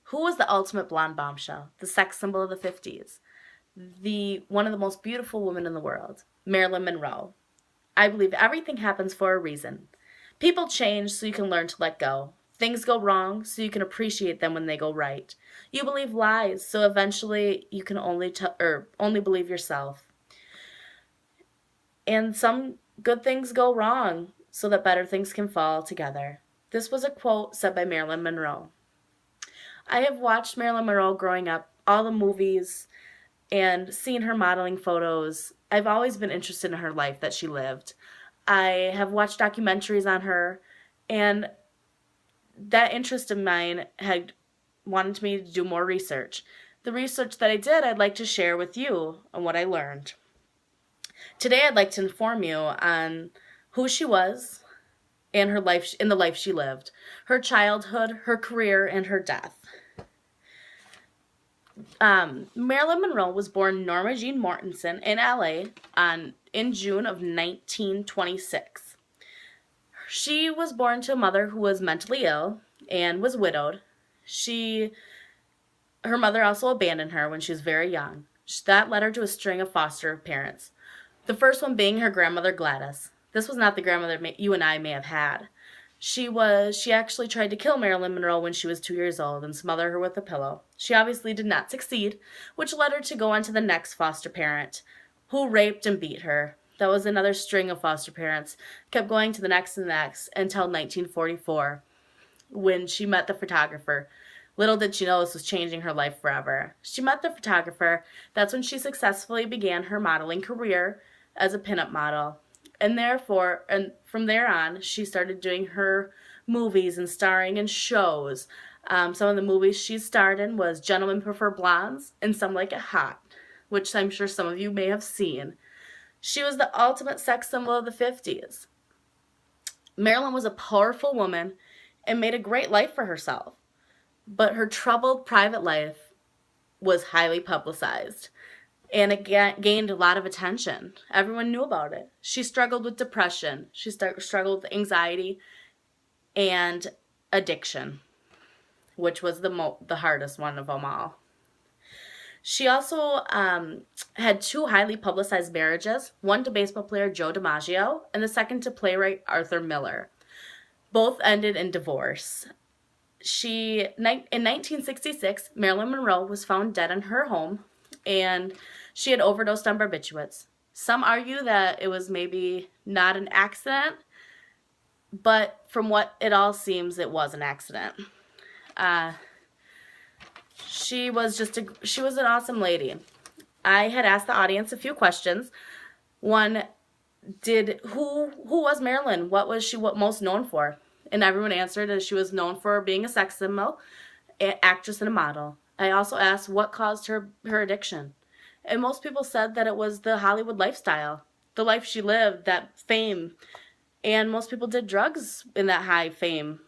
Who was the ultimate blonde bombshell? The sex symbol of the 50s. One of the most beautiful women in the world. Marilyn Monroe. I believe everything happens for a reason. People change so you can learn to let go. Things go wrong so you can appreciate them when they go right. You believe lies so eventually you can only believe yourself. And some good things go wrong so that better things can fall together. This was a quote said by Marilyn Monroe. I have watched Marilyn Monroe growing up, all the movies, and seen her modeling photos. I've always been interested in her life that she lived. I have watched documentaries on her, and that interest of mine had wanted me to do more research. The research that I did, I'd like to share with you on what I learned. Today, I'd like to inform you on who she was and her life in the life she lived, her childhood, her career, and her death. Marilyn Monroe was born Norma Jean Mortensen in LA in June of 1926. She was born to a mother who was mentally ill and was widowed. Her mother also abandoned her when she was very young. That led her to a string of foster parents. The first one being her grandmother Gladys. This was not the grandmother you and I may have had. She actually tried to kill Marilyn Monroe when she was 2 years old and smother her with a pillow. She obviously did not succeed, which led her to go on to the next foster parent, who raped and beat her. That was another string of foster parents. Kept going to the next and the next until 1944, when she met the photographer. Little did she know this was changing her life forever. She met the photographer. That's when she successfully began her modeling career as a pinup model. And from there on, she started doing her movies and starring in shows. Some of the movies she starred in was Gentlemen Prefer Blondes and Some Like It Hot, which I'm sure some of you may have seen. She was the ultimate sex symbol of the 50s. Marilyn was a powerful woman and made a great life for herself, but her troubled private life was highly publicized. And it gained a lot of attention. Everyone knew about it. She struggled with depression. She struggled with anxiety and addiction, which was the hardest one of them all. She also had two highly publicized marriages, one to baseball player Joe DiMaggio and the second to playwright Arthur Miller. Both ended in divorce. In 1966, Marilyn Monroe was found dead in her home, and she had overdosed on barbiturates. Some argue that it was maybe not an accident, but from what it all seems, it was an accident. She was an awesome lady. I had asked the audience a few questions. One, who was Marilyn? What was she most known for? And everyone answered that she was known for being a sex symbol, an actress, and a model. I also asked what caused her addiction. And most people said that it was the Hollywood lifestyle, the life she lived, that fame. And most people did drugs in that high fame.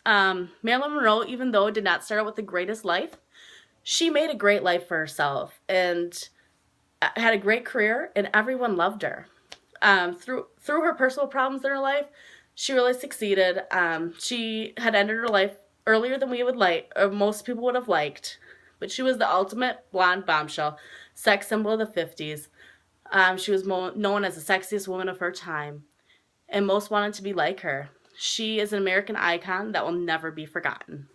Marilyn Monroe, even though did not start out with the greatest life, she made a great life for herself and had a great career, and everyone loved her. Through her personal problems in her life, she really succeeded. She had ended her life earlier than we would like, or most people would have liked. But she was the ultimate blonde bombshell, sex symbol of the 50s. She was known as the sexiest woman of her time, and most wanted to be like her. She is an American icon that will never be forgotten.